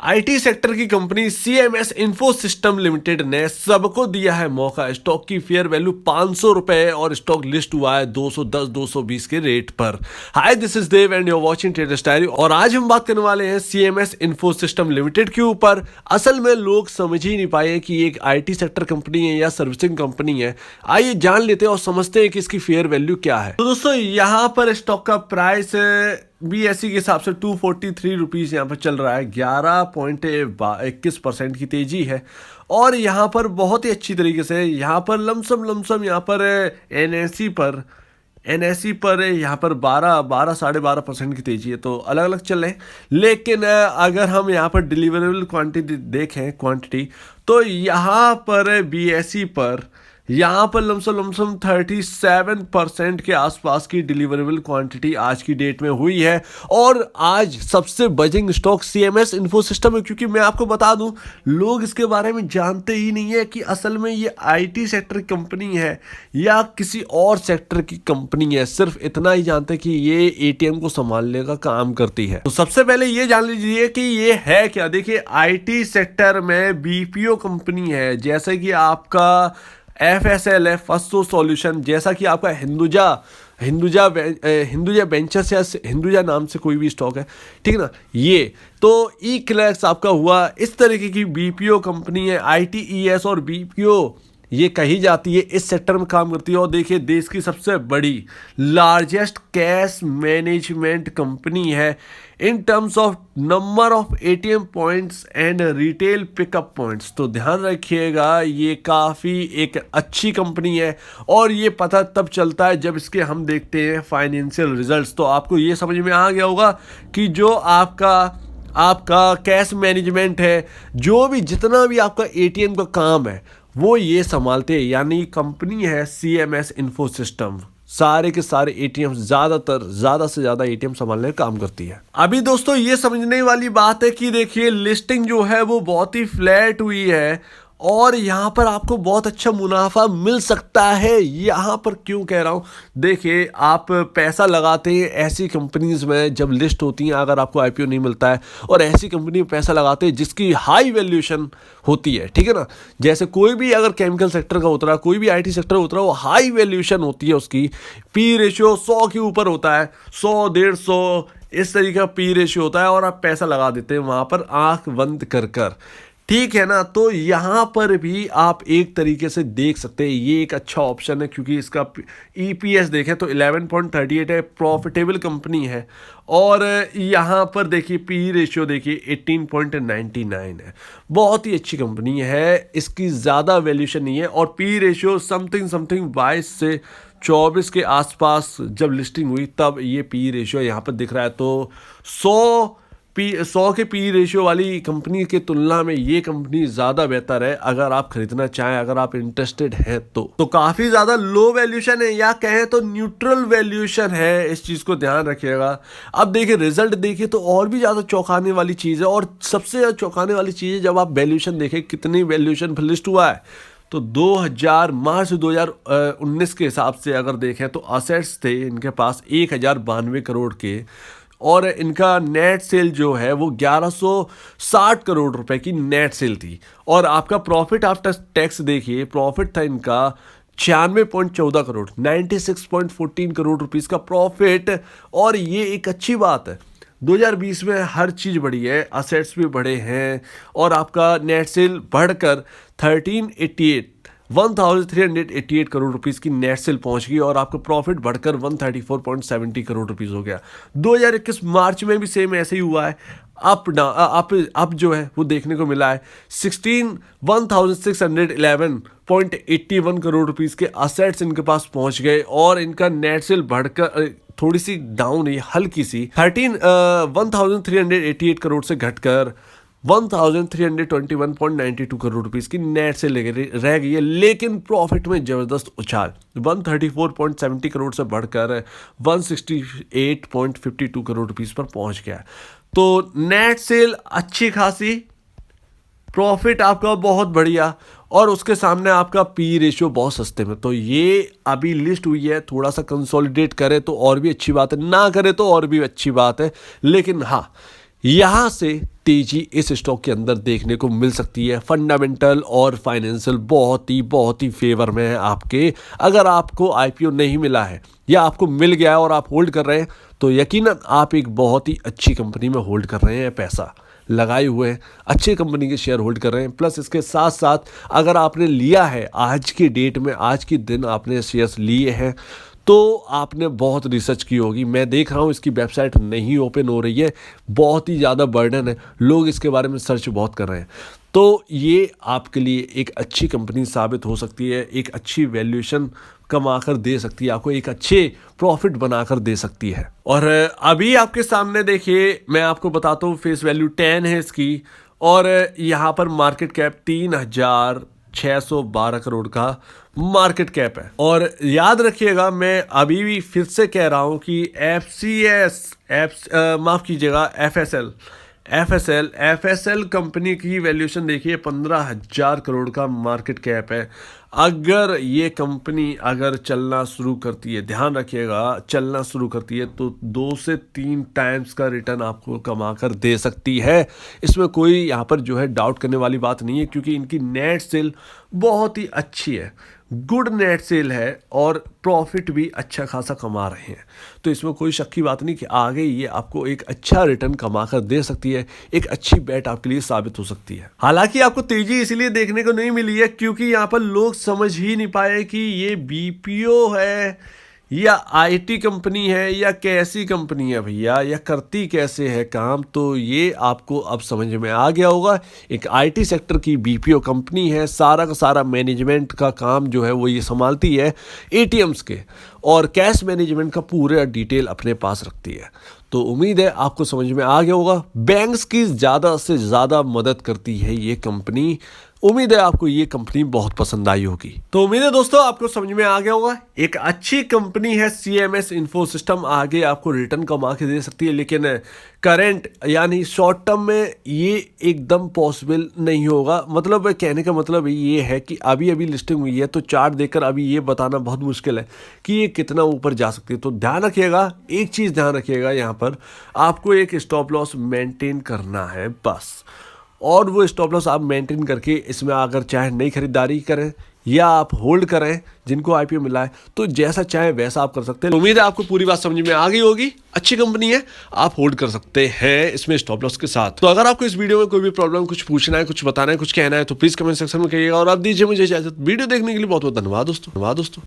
IT sector की company CMS info system limited ने सबको दिया है मौका। स्टॉक की फेयर वैल्यू 500 रुपए और स्टॉक लिस्ट हुआ है 210-220 के रेट पर। Hi, this is Dev and you're watching Traders Diary. और आज हम बात करने वाले हैं सीएमएस इन्फो सिस्टम लिमिटेड के ऊपर। असल में लोग समझ ही नहीं पाए कि ये एक आईटी सेक्टर कंपनी है या सर्विसिंग कंपनी है। आइए जान लेते हैं और समझते हैं कि इसकी फेयर वैल्यू क्या है। तो दोस्तों, यहाँ पर स्टॉक का प्राइस BSE के हिसाब से 243 रुपीज़ यहाँ पर चल रहा है। 11.21% की तेजी है और यहाँ पर बहुत ही अच्छी तरीके से यहाँ पर लमसम यहाँ पर NSE पर यहाँ पर 12.5% की तेजी है। तो अलग अलग चल रहे हैं, लेकिन अगर हम यहाँ पर डिलीवरेबल क्वांटिटी तो यहाँ पर BSE पर यहाँ पर लमसम 37% के आसपास की डिलीवरेबल क्वांटिटी आज की डेट में हुई है। और आज सबसे buzzing stock CMS info system है, क्योंकि मैं आपको बता दूं, लोग इसके बारे में जानते ही नहीं है कि असल में ये आईटी सेक्टर की कंपनी है या किसी और सेक्टर की कंपनी है। सिर्फ इतना ही जानते हैं कि ये एटीएम को संभालने का काम करती है। तो सबसे पहले ये जान लीजिए कि ये है क्या। देखिए, आईटी सेक्टर में बीपीओ कंपनी है, जैसे कि आपका FSL है, फर्स्ट सॉल्यूशन, जैसा कि आपका हिंदुजा वेंचर्स या हिंदुजा नाम से कोई भी स्टॉक है, ठीक है ना। ये तो E-Clerx आपका हुआ। इस तरीके की बीपीओ कंपनी है। ITES और बीपीओ ये कही जाती है, इस सेक्टर में काम करती है। और देखिए, देश की सबसे बड़ी लार्जेस्ट कैश मैनेजमेंट कंपनी है in terms of number of ATM points and retail pickup points. तो ध्यान रखिएगा, ये काफ़ी एक अच्छी कंपनी है और ये पता तब चलता है जब इसके हम देखते हैं फाइनेंशियल रिजल्ट्स। तो आपको ये समझ में आ गया होगा कि जो आपका कैश मैनेजमेंट है, जो भी जितना भी आपका ATM का काम है, वो ये संभालते हैं। यानी कंपनी है सीएमएस इन्फो सिस्टम, सारे के सारे ATM ज़्यादा से ज़्यादा ATM संभालने का काम करती है। अभी दोस्तों, ये समझने वाली बात है कि देखिए, लिस्टिंग जो है वो बहुत ही फ्लैट हुई है और यहाँ पर आपको बहुत अच्छा मुनाफा मिल सकता है। यहाँ पर क्यों कह रहा हूँ, देखिए, आप पैसा लगाते हैं ऐसी कंपनीज में जब लिस्ट होती हैं, अगर आपको IPO नहीं मिलता है, और ऐसी कंपनी में पैसा लगाते हैं जिसकी हाई वैल्यूएशन होती है, ठीक है ना। जैसे कोई भी अगर केमिकल सेक्टर का उतरा, कोई भी IT सेक्टर उतरा, वो हाई वैल्यूएशन होती है, उसकी P रेशियो 100 के ऊपर होता है, 100-150 इस तरीके का P रेशियो होता है, और आप पैसा लगा देते हैं वहाँ पर आंख बंद कर, ठीक है ना। तो यहाँ पर भी आप एक तरीके से देख सकते हैं, ये एक अच्छा ऑप्शन है, क्योंकि इसका EPS देखें तो 11.38 है, प्रॉफिटेबल कंपनी है। और यहाँ पर देखिए P रेशियो देखिए 18.99 है, बहुत ही अच्छी कंपनी है, इसकी ज़्यादा वैल्यूशन नहीं है। और P रेशियो समथिंग 22 से 24 के आसपास जब लिस्टिंग हुई तब ये P रेशियो यहाँ पर दिख रहा है। तो 100 के P रेशियो वाली कंपनी की तुलना में ये कंपनी ज़्यादा बेहतर है अगर आप खरीदना चाहें, अगर आप इंटरेस्टेड हैं तो काफ़ी ज़्यादा लो वैल्यूशन है, या कहें तो न्यूट्रल वैल्यूशन है। इस चीज़ को ध्यान रखिएगा। अब देखिए, रिजल्ट देखिए तो और भी ज़्यादा चौंकाने वाली चीज़ है। और सबसे ज़्यादा चौंकाने वाली चीज़ है जब आप वैल्यूशन देखें, कितनी वैल्यूशन पर लिस्ट हुआ है। तो मार्च 2019 के हिसाब से अगर देखें तो असेट्स थे इनके पास 1092 करोड़ के, और इनका नेट सेल जो है वो 1160 करोड़ रुपए की नेट सेल थी। और आपका प्रॉफिट आफ्टर टैक्स देखिए, प्रॉफिट था इनका 96.14 करोड़, 96.14 करोड़ रुपीस का प्रॉफिट। और ये एक अच्छी बात है, 2020 में हर चीज़ बढ़ी है, असेट्स भी बढ़े हैं, और आपका नेट सेल बढ़कर 1388 करोड़ रुपीस की नेट सेल पहुंच गई, और आपका प्रॉफिट बढ़कर 134.70 करोड़ रुपीस हो गया। 2021 मार्च में भी सेम ऐसे ही हुआ है। अप जो है वो देखने को मिला है। 1611.81 करोड़ रुपीस के असेट्स इनके पास पहुंच गए, और इनका नेट सेल बढ़कर थोड़ी सी डाउन है, हल्की सी 1388 करोड़ से घटकर 1321.92 करोड़ रुपीस की नेट से रह गई है। लेकिन प्रॉफिट में जबरदस्त उछाल 134.70 करोड़ से बढ़कर 168.52 करोड़ रुपीस पर पहुंच गया। तो नेट सेल अच्छी खासी, प्रॉफिट आपका बहुत बढ़िया, और उसके सामने आपका P रेशियो बहुत सस्ते में। तो ये अभी लिस्ट हुई है, थोड़ा सा कंसोलिडेट करे तो और भी अच्छी बात है, ना करे तो और भी अच्छी बात है। लेकिन हाँ, यहाँ से तेजी इस स्टॉक के अंदर देखने को मिल सकती है। फंडामेंटल और फाइनेंशियल बहुत ही फेवर में है आपके। अगर आपको आईपीओ नहीं मिला है या आपको मिल गया है और आप होल्ड कर रहे हैं तो यकीनन आप एक बहुत ही अच्छी कंपनी में होल्ड कर रहे हैं, पैसा लगाए हुए हैं, अच्छी कंपनी के शेयर होल्ड कर रहे हैं। प्लस इसके साथ साथ अगर आपने लिया है आज की डेट में, आज के दिन आपने शेयर्स लिए हैं तो आपने बहुत रिसर्च की होगी। मैं देख रहा हूँ इसकी वेबसाइट नहीं ओपन हो रही है, बहुत ही ज़्यादा बर्डन है, लोग इसके बारे में सर्च बहुत कर रहे हैं। तो ये आपके लिए एक अच्छी कंपनी साबित हो सकती है, एक अच्छी वैल्यूएशन कमा कर दे सकती है, आपको एक अच्छे प्रॉफिट बनाकर दे सकती है। और अभी आपके सामने देखिए, मैं आपको बताता हूँ, फेस वैल्यू 10 है इसकी और यहाँ पर मार्केट कैप 3,612 करोड़ का मार्केट कैप है। और याद रखिएगा, मैं अभी भी फिर से कह रहा हूँ कि माफ़ कीजिएगा, एफएसएल कंपनी की वैल्यूएशन देखिए 15,000 करोड़ का मार्केट कैप है। अगर ये कंपनी अगर चलना शुरू करती है, ध्यान रखिएगा, चलना शुरू करती है तो 2 से 3 टाइम्स का रिटर्न आपको कमा कर दे सकती है। इसमें कोई यहाँ पर जो है डाउट करने वाली बात नहीं है, क्योंकि इनकी नेट सेल बहुत ही अच्छी है, गुड नेट सेल है और प्रॉफिट भी अच्छा खासा कमा रहे हैं। तो इसमें कोई शक की बात नहीं कि आगे ये आपको एक अच्छा रिटर्न कमा कर दे सकती है, एक अच्छी बेट आपके लिए साबित हो सकती है। हालांकि आपको तेजी इसलिए देखने को नहीं मिली है क्योंकि यहाँ पर लोग समझ ही नहीं पाए कि ये बीपीओ है या आईटी कंपनी है या कैसी कंपनी है भैया, या करती कैसे है काम। तो ये आपको अब समझ में आ गया होगा, एक आईटी सेक्टर की बीपीओ कंपनी है, सारा का सारा मैनेजमेंट का काम जो है वो ये संभालती है, एटीएम्स के और कैश मैनेजमेंट का पूरा डिटेल अपने पास रखती है। तो उम्मीद है आपको समझ में आ गया होगा, बैंक्स की ज़्यादा से ज़्यादा मदद करती है ये कंपनी। उम्मीद है आपको ये कंपनी बहुत पसंद आई होगी। तो उम्मीद है दोस्तों आपको समझ में आ गया होगा, एक अच्छी कंपनी है सीएमएस इन्फो सिस्टम, आगे आपको रिटर्न कमा के दे सकती है, लेकिन करंट यानी शॉर्ट टर्म में ये एकदम पॉसिबल नहीं होगा। मतलब कहने का मतलब ये है कि अभी अभी लिस्टिंग हुई है तो चार्ट देखकर अभी ये बताना बहुत मुश्किल है कि ये कितना ऊपर जा सकती है। तो ध्यान रखिएगा, एक चीज़ ध्यान रखिएगा, यहाँ पर आपको एक स्टॉप लॉस मेंटेन करना है बस, और वो स्टॉप लॉस आप मेंटेन करके इसमें अगर चाहे नई खरीदारी करें या आप होल्ड करें, जिनको आईपीओ मिला है तो जैसा चाहे वैसा आप कर सकते हैं। उम्मीद है आपको पूरी बात समझ में आ गई होगी, अच्छी कंपनी है, आप होल्ड कर सकते हैं इसमें स्टॉप लॉस के साथ। तो अगर आपको इस वीडियो में कोई भी प्रॉब्लम, कुछ पूछना है, कुछ बताना है, कुछ कहना है तो प्लीज कमेंट सेक्शन में कहिएगा और आप दीजिए मुझे इजाजत। वीडियो देखने के लिए बहुत बहुत धन्यवाद दोस्तों।